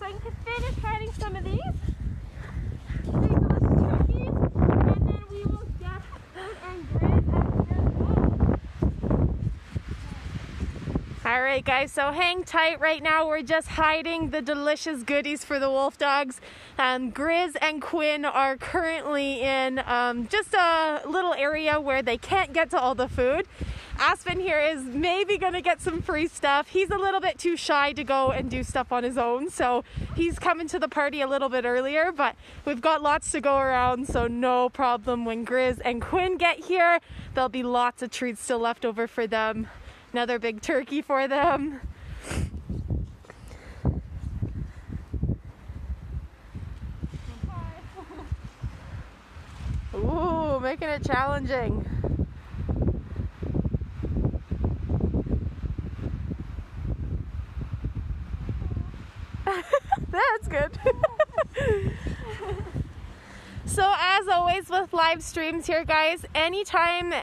I can finish hiding some of these. Take those turkeys, and then we will get food and Grizz after well. Alright guys, so hang tight right now. We're just hiding the delicious goodies for the wolf dogs. Grizz and Quinn are currently in just a little area where they can't get to all the food. Aspen here is maybe gonna get some free stuff. He's a little bit too shy to go and do stuff on his own, so he's coming to the party a little bit earlier, but we've got lots to go around, so no problem. When Grizz and Quinn get here, there'll be lots of treats still left over for them. Another big turkey for them. Ooh, making it challenging. That's good. So as always with live streams here, guys, anytime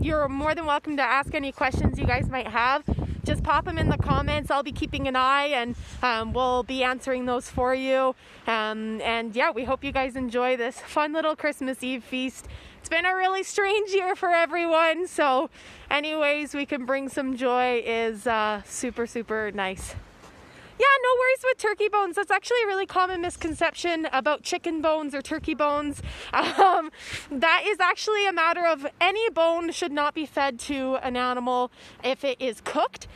you're more than welcome to ask any questions you guys might have. Just pop them in the comments. I'll be keeping an eye, and we'll be answering those for you. And yeah, we hope you guys enjoy this fun little Christmas Eve feast. It's been a really strange year for everyone, so anyways we can bring some joy is super, super nice. Yeah, no worries with turkey bones. That's actually a really common misconception about chicken bones or turkey bones. That is actually a matter of any bone should not be fed to an animal if it is cooked.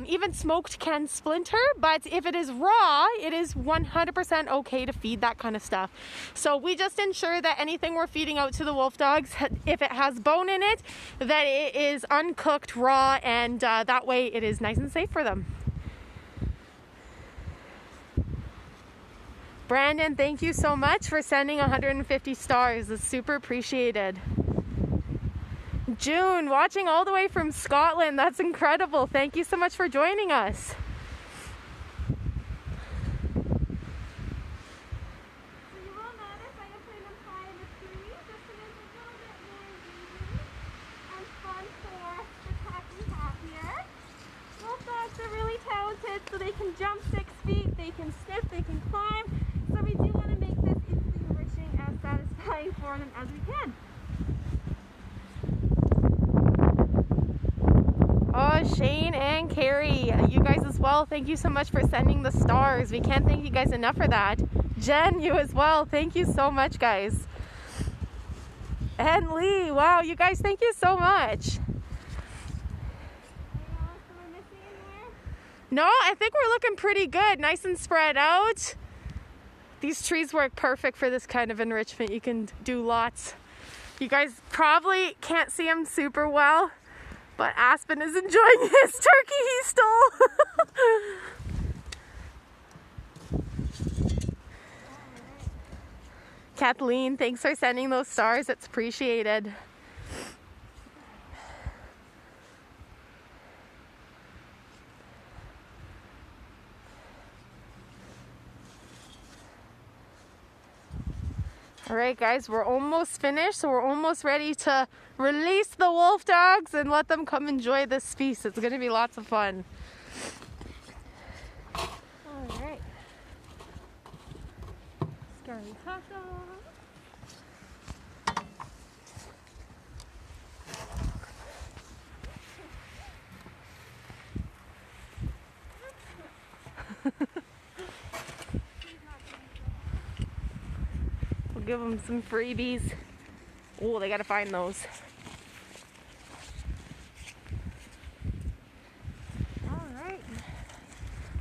Even smoked can splinter, but if it is raw, it is 100% okay to feed that kind of stuff. So we just ensure that anything we're feeding out to the wolf dogs, if it has bone in it, that it is uncooked, raw, and that way it is nice and safe for them. Brandon, thank you so much for sending 150 stars. It's super appreciated. June, watching all the way from Scotland. That's incredible. Thank you so much for joining us. So they can jump 6 feet, they can sniff, they can climb. So we do want to make this equally enriching and satisfying for them as we can. Oh, Shane and Carrie, you guys as well, thank you so much for sending the stars. We can't thank you guys enough for that. Jen, you as well, thank you so much, guys. And Lee, wow, you guys, thank you so much. No, I think we're looking pretty good. Nice and spread out. These trees work perfect for this kind of enrichment. You can do lots. You guys probably can't see him super well, but Aspen is enjoying his turkey he stole. Kathleen, thanks for sending those stars. It's appreciated. All right, guys, we're almost finished, so we're almost ready to release the wolf dogs and let them come enjoy this feast. It's going to be lots of fun. All right. Scary taco. Give them some freebies. Oh, they gotta find those. All right.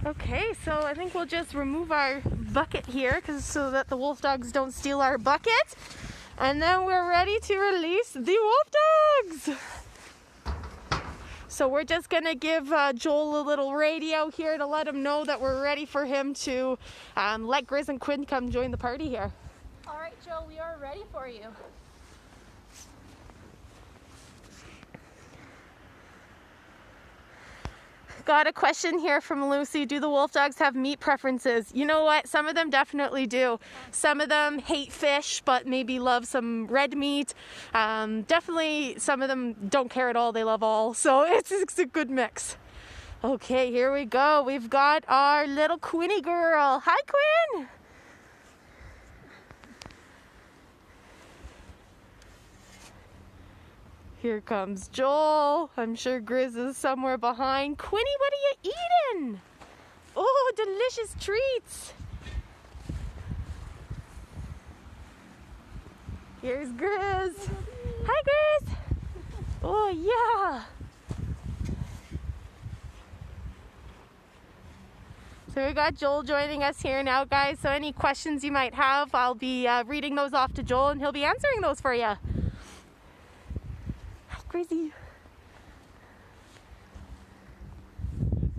Okay, so I think we'll just remove our bucket here so that the wolf dogs don't steal our bucket. And then we're ready to release the wolf dogs. So we're just gonna give Joel a little radio here to let him know that we're ready for him to let Grizz and Quinn come join the party here. All right, Joe, we are ready for you. Got a question here from Lucy. Do the wolf dogs have meat preferences? You know what? Some of them definitely do. Some of them hate fish, but maybe love some red meat. Definitely some of them don't care at all. They love all. So it's a good mix. Okay, here we go. We've got our little Quinny girl. Hi, Quinn. Here comes Joel. I'm sure Grizz is somewhere behind. Quinny, what are you eating? Oh, delicious treats. Here's Grizz. Hi, Grizz. Oh, yeah. So we got Joel joining us here now, guys. So any questions you might have, I'll be reading those off to Joel, and he'll be answering those for you. Hi, Grizzy. You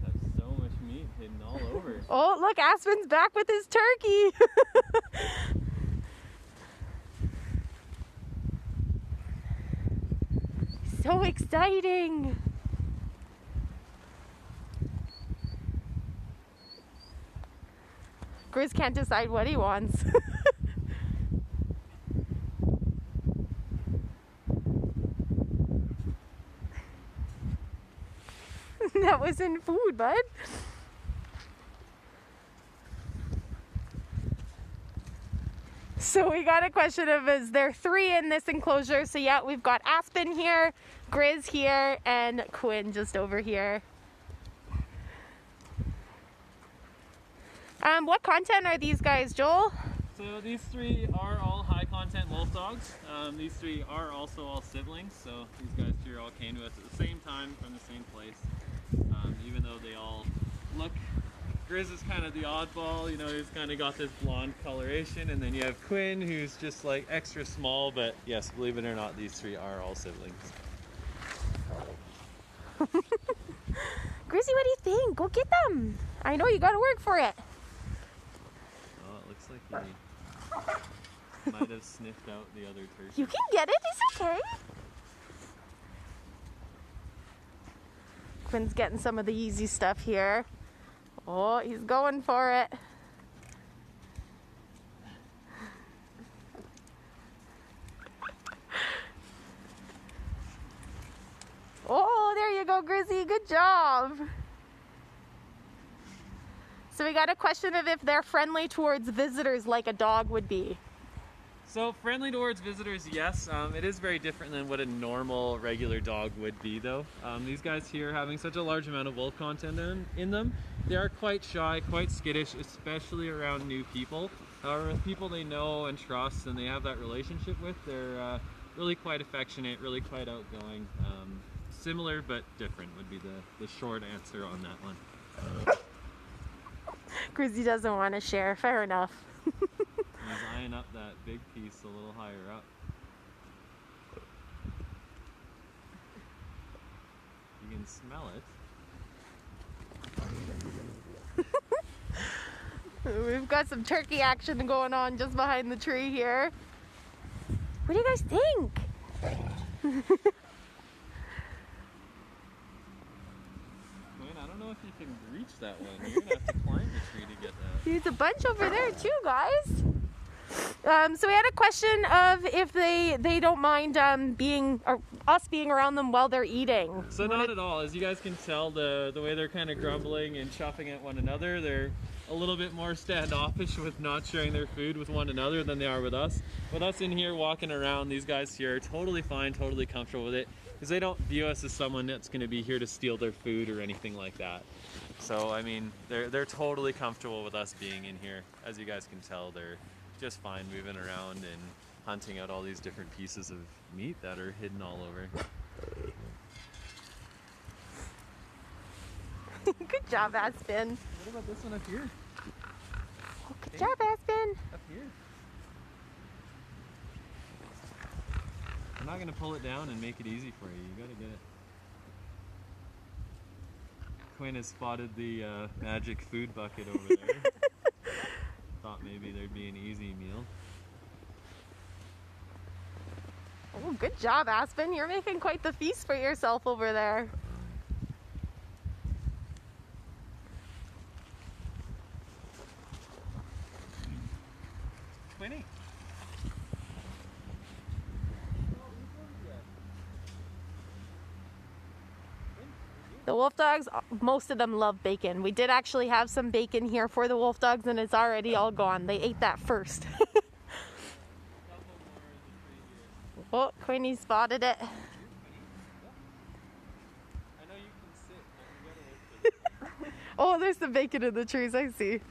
guys have so much meat hidden all over. Oh, look, Aspen's back with his turkey. So exciting. Grizz can't decide what he wants. That wasn't food, bud. So we got a question of, is there 3 in this enclosure? So yeah, we've got Aspen here, Grizz here, and Quinn just over here. What content are these guys, Joel? So these 3 are all high content wolf dogs. These 3 are also all siblings, so these guys here all came to us at the same time from the same place. Even though they all look, Grizz is kind of the oddball, you know, he's kind of got this blonde coloration, and then you have Quinn, who's just like extra small, but yes, believe it or not, these 3 are all siblings. Grizzy, what do you think? Go get them. I know you gotta work for it. Oh, it looks like he might have sniffed out the other turkey. You can get it, it's okay. Quinn's getting some of the easy stuff here. Oh, he's going for it. Oh, there you go, Grizzy. Good job. So we got a question of if they're friendly towards visitors like a dog would be. So friendly towards visitors, yes. It is very different than what a normal, regular dog would be, though. These guys here, having such a large amount of wolf content in them, they are quite shy, quite skittish, especially around new people. However, with people they know and trust and they have that relationship with, they're really quite affectionate, really quite outgoing. Similar but different would be the short answer on that one. Grizzy doesn't want to share. Fair enough. He's eyeing up that big piece a little higher up. You can smell it. We've got some turkey action going on just behind the tree here. What do you guys think? I don't know if you can reach that one. You're gonna have to climb the tree to get that. There's a bunch over there too, guys. So we had a question of if they don't mind us being around them while they're eating. So not at all. As you guys can tell, the way they're kind of grumbling and chuffing at one another, they're a little bit more standoffish with not sharing their food with one another than they are with us. With us in here walking around, these guys here are totally fine, totally comfortable with it, because they don't view us as someone that's going to be here to steal their food or anything like that. So I mean, they're totally comfortable with us being in here. As you guys can tell, they're just fine moving around and hunting out all these different pieces of meat that are hidden all over. Good job, Aspen. What about this one up here? Oh, good job, Aspen. Up here. I'm not going to pull it down and make it easy for you. You got to get it. Quinn has spotted the magic food bucket over there. Thought maybe there'd be an easy meal. Oh, good job, Aspen. You're making quite the feast for yourself over there. Quinny. The wolf dogs, most of them love bacon. We did actually have some bacon here for the wolf dogs and it's already all gone. They ate that first. Oh, Queenie spotted it. I know you can sit, but you gotta look. Oh, there's some bacon in the trees, I see.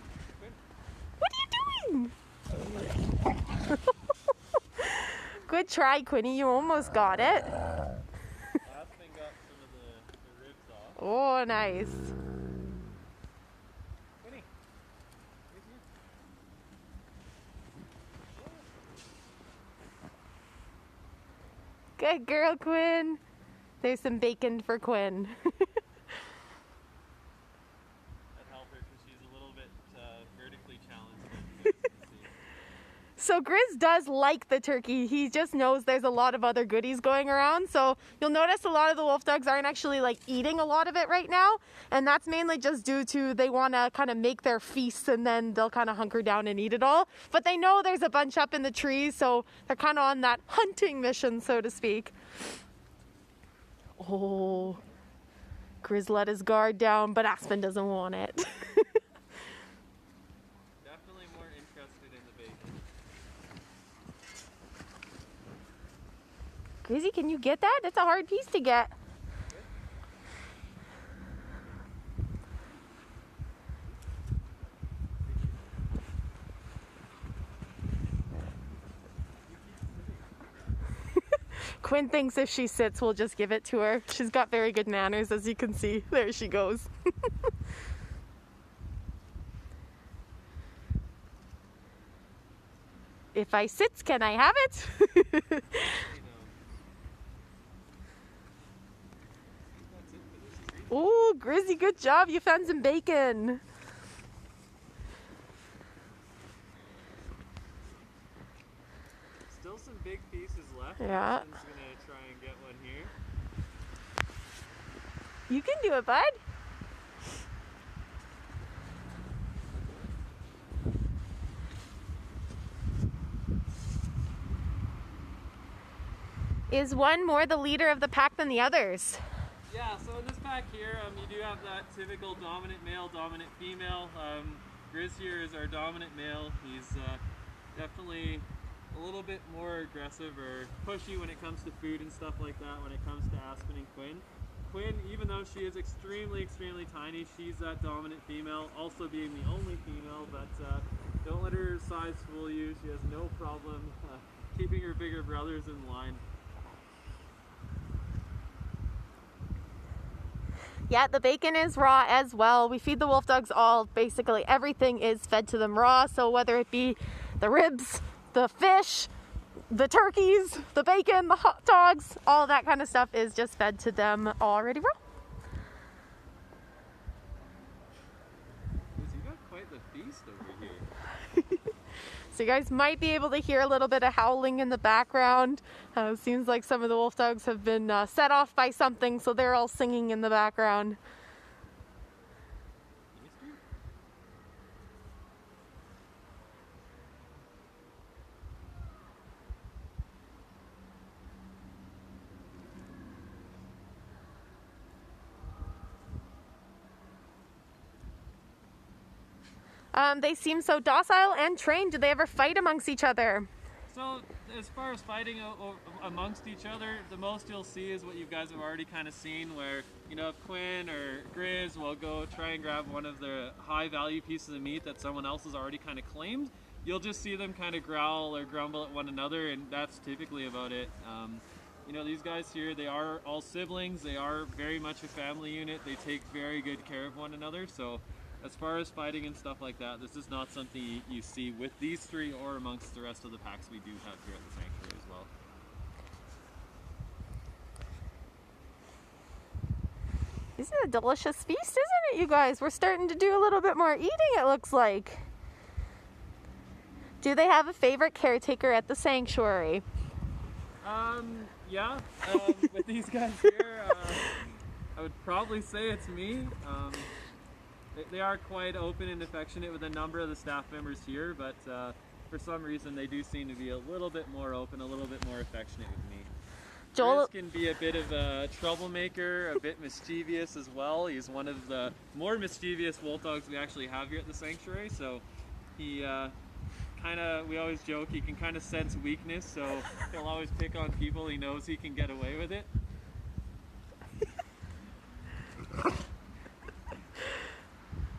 What are you doing? Good try, Quinny. You almost got it. Aspen got some of the ribs off. Oh, nice. Quinny, Good girl, Quinn. There's some bacon for Quinn. that helped her because she's a little bit vertically challenged. As you guys can see. So Grizz does like the turkey. He just knows there's a lot of other goodies going around. So you'll notice a lot of the wolf dogs aren't actually like eating a lot of it right now. And that's mainly just due to they want to kind of make their feasts and then they'll kind of hunker down and eat it all. But they know there's a bunch up in the trees. So they're kind of on that hunting mission, so to speak. Oh, Grizz let his guard down, but Aspen doesn't want it. Definitely more interested in the bacon. Grizzy, can you get that? That's a hard piece to get. Quinn thinks if she sits, we'll just give it to her. She's got very good manners, as you can see. There she goes. If I sits, can I have it? Oh, Grizzy, good job. You found some bacon. Still some big pieces left. Yeah. Aspen's gonna try and get one here. You can do it, bud. Is one more the leader of the pack than the others? Yeah, so in this pack here, you do have that typical dominant male, dominant female. Grizz here is our dominant male. He's definitely a little bit more aggressive or pushy when it comes to food and stuff like that when it comes to Aspen and Quinn. Quinn, even though she is extremely, extremely tiny, she's that dominant female, also being the only female, but don't let her size fool you. She has no problem keeping her bigger brothers in line. Yeah, the bacon is raw as well. We feed the wolf dogs all, basically everything is fed to them raw. So whether it be the ribs, the fish, the turkeys, the bacon, the hot dogs, all that kind of stuff is just fed to them already raw. You got quite the feast over here. So you guys might be able to hear a little bit of howling in the background. Seems like some of the wolf dogs have been set off by something, so they're all singing in the background. They seem so docile and trained. Do they ever fight amongst each other? So as far as fighting amongst each other, the most you'll see is what you guys have already kind of seen, where, you know, if Quinn or Grizz will go try and grab one of the high value pieces of meat that someone else has already kind of claimed, you'll just see them kind of growl or grumble at one another, and that's typically about it. You know, these guys here, they are all siblings. They are very much a family unit. They take very good care of one another. So as far as fighting and stuff like that, this is not something you see with these three or amongst the rest of the packs we do have here at the sanctuary as well. This is a delicious feast, isn't it, you guys? We're starting to do a little bit more eating, it looks like. Do they have a favorite caretaker at the sanctuary? Yeah, with these guys here, I would probably say it's me. They are quite open and affectionate with a number of the staff members here, but for some reason they do seem to be a little bit more open, a little bit more affectionate with me. Joel, Grizz can be a bit of a troublemaker, a bit mischievous as well. He's one of the more mischievous wolf dogs we actually have here at the sanctuary. So he we always joke, he can kind of sense weakness, so he'll always pick on people he knows he can get away with it.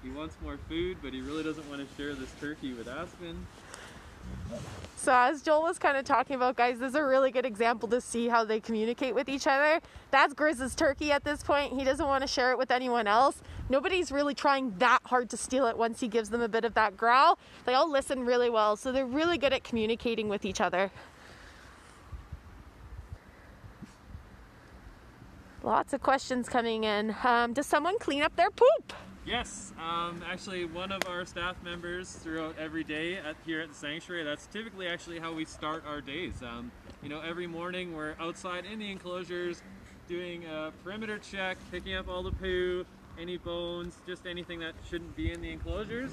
He wants more food, but he really doesn't want to share this turkey with Aspen. so as Joel was kind of talking about, guys, this is a really good example to see how they communicate with each other. That's Grizz's turkey at this point. He doesn't want to share it with anyone else. Nobody's really trying that hard to steal it once he gives them a bit of that growl. They all listen really well, so they're really good at communicating with each other. Lots of questions coming in. Does someone clean up their poop? Yes, actually one of our staff members throughout every day here at the sanctuary, that's typically actually how we start our days. You know, every morning we're outside in the enclosures doing a perimeter check, picking up all the poo, any bones, just anything that shouldn't be in the enclosures.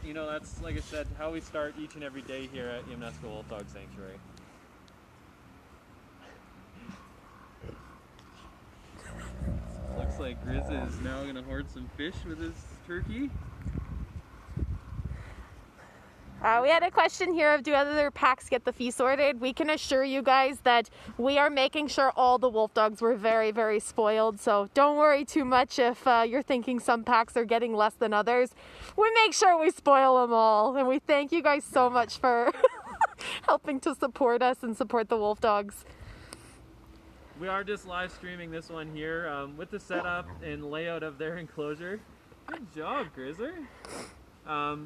You know, that's, like I said, how we start each and every day here at Yamnuska Wolf Dog Sanctuary. Looks like Grizz is now going to hoard some fish with his turkey. We had a question here of do other packs get the fee sorted? We can assure you guys that we are making sure all the wolf dogs were very, very spoiled. So don't worry too much if you're thinking some packs are getting less than others. We make sure we spoil them all. And we thank you guys so much for helping to support us and support the wolf dogs. We are just live streaming this one here with the setup and layout of their enclosure. Good job, Grizzer.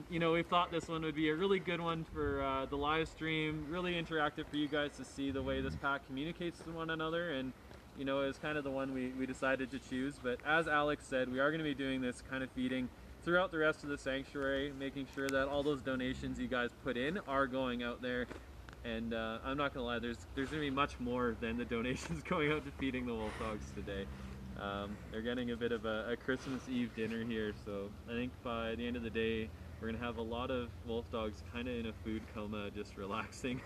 You know, we thought this one would be a really good one for the live stream, really interactive for you guys to see the way this pack communicates with one another, and you know, it's kind of the one we decided to choose. But as Alex said, we are going to be doing this kind of feeding throughout the rest of the sanctuary, making sure that all those donations you guys put in are going out there. And I'm not gonna lie, there's gonna be much more than the donations going out to feeding the wolf dogs today. They're getting a bit of a Christmas Eve dinner here, so I think by the end of the day, we're gonna have a lot of wolf dogs kind of in a food coma, just relaxing.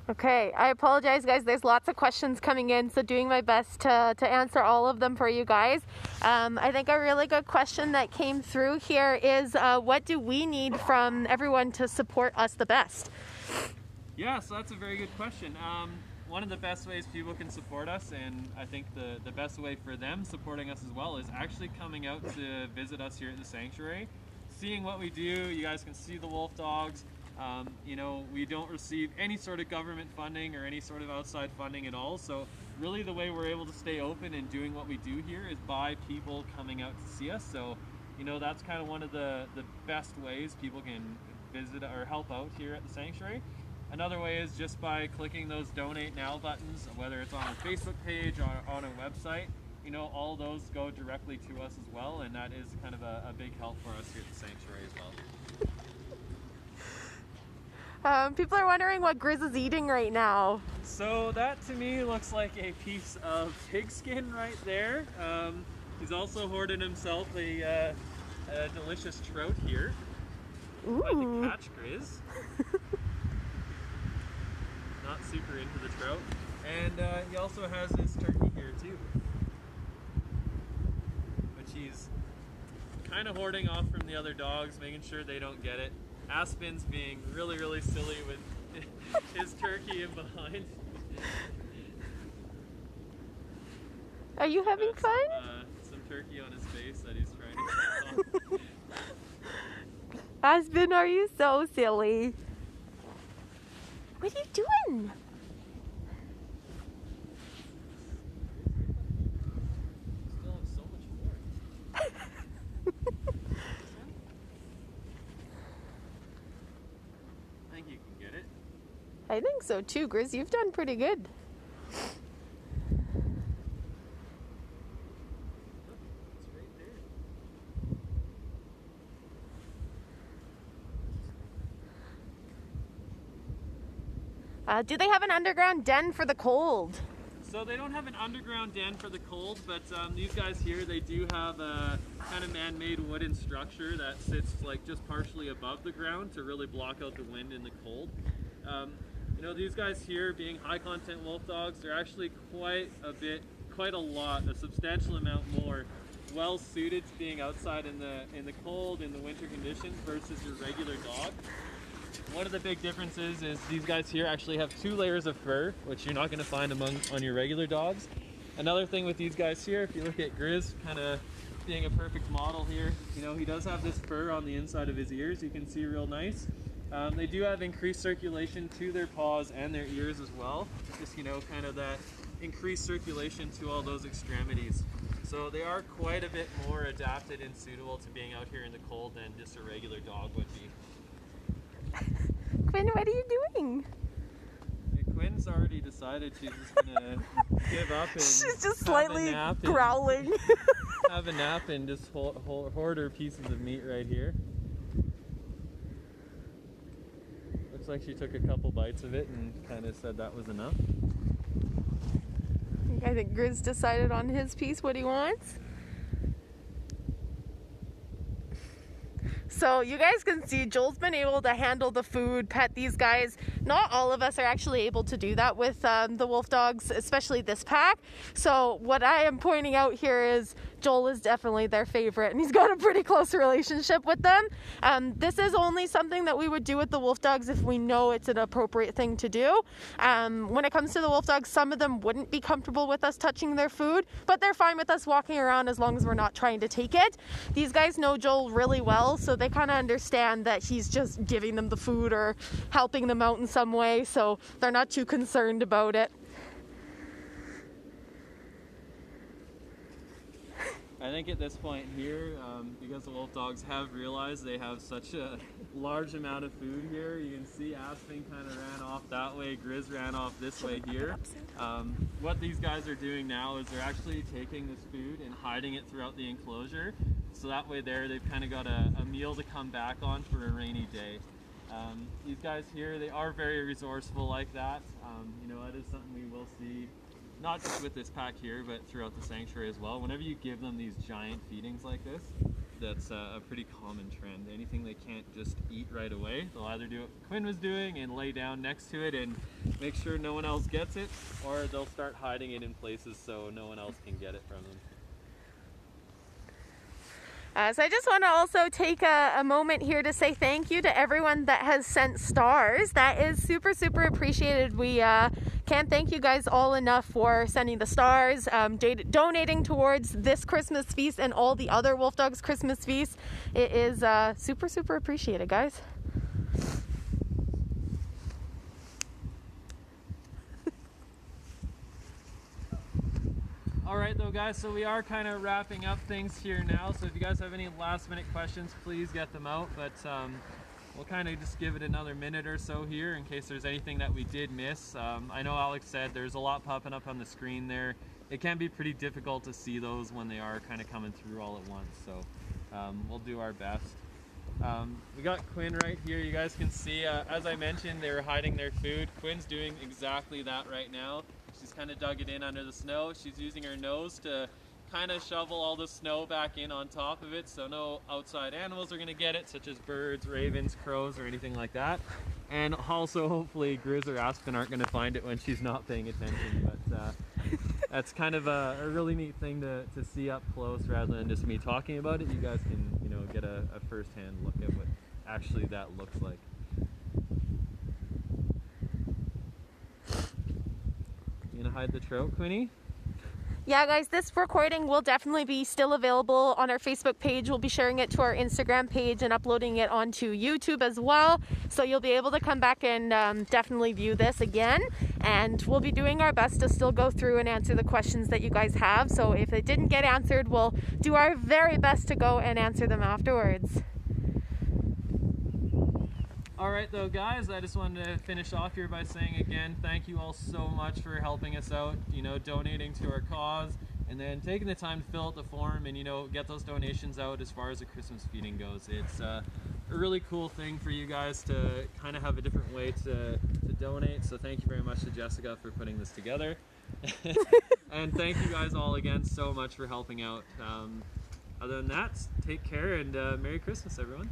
Okay, I apologize, guys. There's lots of questions coming in, so doing my best to answer all of them for you guys. I think a really good question that came through here is what do we need from everyone to support us the best? Yeah, so that's a very good question. One of the best ways people can support us, and I think the best way for them supporting us as well, is actually coming out to visit us here at the sanctuary, seeing what we do. You guys can see the wolf dogs. You know, we don't receive any sort of government funding or any sort of outside funding at all, so really the way we're able to stay open and doing what we do here is by people coming out to see us. So, you know, that's kind of one of the best ways people can visit or help out here at the sanctuary. Another way is just by clicking those donate now buttons, whether it's on our Facebook page or on our website. You know, all those go directly to us as well, and that is kind of a big help for us here at the sanctuary as well. People are wondering what Grizz is eating right now. So that to me looks like a piece of pig skin right there. He's also hoarded himself a delicious trout here. Ooh. By the catch, Grizz. Not super into the trout. And he also has his turkey here too, which he's kind of hoarding off from the other dogs, making sure they don't get it. Aspen's being really, really silly with his turkey in behind. Are you having fun? Some turkey on his face that he's trying to get off. Aspen, are you so silly? What are you doing? Still have so much more. I think you can get it. I think so too, Grizz. You've done pretty good. It's right there. Do they have an underground den for the cold? So they don't have an underground den for the cold, but these guys here, they do have a kind of man-made wooden structure that sits like just partially above the ground to really block out the wind in the cold. You know, these guys here, being high content wolf dogs, they're actually quite a substantial amount more well suited to being outside in the cold, in the winter conditions versus your regular dog. One of the big differences is these guys here actually have 2 layers of fur, which you're not going to find on your regular dogs. Another thing with these guys here, if you look at Grizz, kind of being a perfect model here, you know, he does have this fur on the inside of his ears, you can see real nice. They do have increased circulation to their paws and their ears as well. Just, you know, kind of that increased circulation to all those extremities. So they are quite a bit more adapted and suitable to being out here in the cold than just a regular dog would be. Quinn, what are you doing? Quinn's already decided she's just gonna give up and She's just slightly growling. Have a nap and just hoard her pieces of meat right here. Looks like she took a couple bites of it and kind of said that was enough. I think Grizz decided on his piece what he wants. So you guys can see Joel's been able to handle the food, pet these guys. Not all of us are actually able to do that with the wolf dogs, especially this pack. So what I am pointing out here is Joel is definitely their favorite and he's got a pretty close relationship with them. This is only something that we would do with the wolf dogs if we know it's an appropriate thing to do. When it comes to the wolf dogs, some of them wouldn't be comfortable with us touching their food, but they're fine with us walking around as long as we're not trying to take it. These guys know Joel really well, so they kind of understand that he's just giving them the food or helping them out in some way, so they're not too concerned about it. I think at this point here, because the wolf dogs have realized they have such a large amount of food here, you can see Aspen kind of ran off that way, Grizz ran off this way here. What these guys are doing now is they're actually taking this food and hiding it throughout the enclosure. So that way there, they've kind of got a meal to come back on for a rainy day. These guys here, they are very resourceful like that. You know, that is something we will see, not just with this pack here, but throughout the sanctuary as well. Whenever you give them these giant feedings like this, that's a pretty common trend. Anything they can't just eat right away, they'll either do what Quinn was doing and lay down next to it and make sure no one else gets it, or they'll start hiding it in places so no one else can get it from them. So I just want to also take a moment here to say thank you to everyone that has sent stars. That is super, super appreciated. We can't thank you guys all enough for sending the stars, donating towards this Christmas feast and all the other Wolf Dogs Christmas feasts. It is super, super appreciated, guys. Alright though guys, so we are kind of wrapping up things here now, so if you guys have any last minute questions, please get them out, but we'll kind of just give it another minute or so here in case there's anything that we did miss. I know Alex said there's a lot popping up on the screen there. It can be pretty difficult to see those when they are kind of coming through all at once, so we'll do our best. We got Quinn right here. You guys can see, as I mentioned, they were hiding their food. Quinn's doing exactly that right now. She's kind of dug it in under the snow. She's using her nose to kind of shovel all the snow back in on top of it so no outside animals are going to get it, such as birds, ravens, crows, or anything like that. And also, hopefully, Grizz or Aspen aren't going to find it when she's not paying attention. But that's kind of a really neat thing to see up close rather than just me talking about it. You guys can, you know, get a first-hand look at what actually that looks like. You gonna hide the trout, Quinny? Yeah, guys, this recording will definitely be still available on our Facebook page. We'll be sharing it to our Instagram page and uploading it onto YouTube as well. So you'll be able to come back and definitely view this again. And we'll be doing our best to still go through and answer the questions that you guys have. So if it didn't get answered, we'll do our very best to go and answer them afterwards. Alright though guys, I just wanted to finish off here by saying again, thank you all so much for helping us out, you know, donating to our cause, and then taking the time to fill out the form and, you know, get those donations out as far as the Christmas feeding goes. It's a really cool thing for you guys to kind of have a different way to donate, so thank you very much to Jessica for putting this together. And thank you guys all again so much for helping out. Other than that, take care and Merry Christmas everyone.